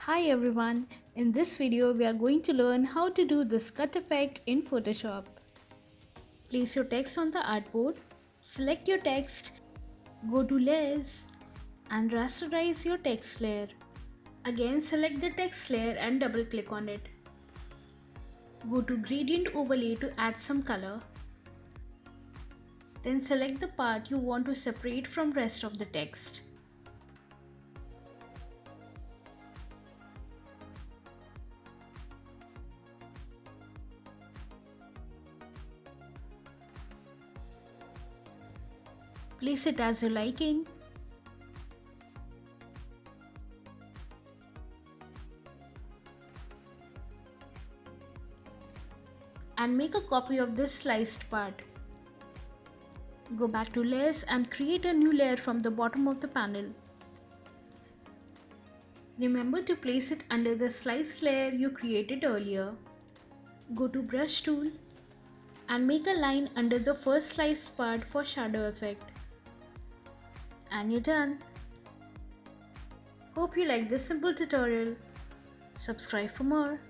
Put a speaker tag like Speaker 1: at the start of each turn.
Speaker 1: Hi everyone, in this video we are going to learn how to do this cut effect in Photoshop. Place your text on the artboard, select your text, go to layers and rasterize your text layer. Again select the text layer and double click on it. Go to gradient overlay to add some color. Then select the part you want to separate from rest of the text. Place it as your liking. And make a copy of this sliced part. Go back to layers and create a new layer from the bottom of the panel. Remember to place it under the sliced layer you created earlier. Go to brush tool and make a line under the first sliced part for shadow effect. And you're done. Hope you like this simple tutorial. Subscribe for more.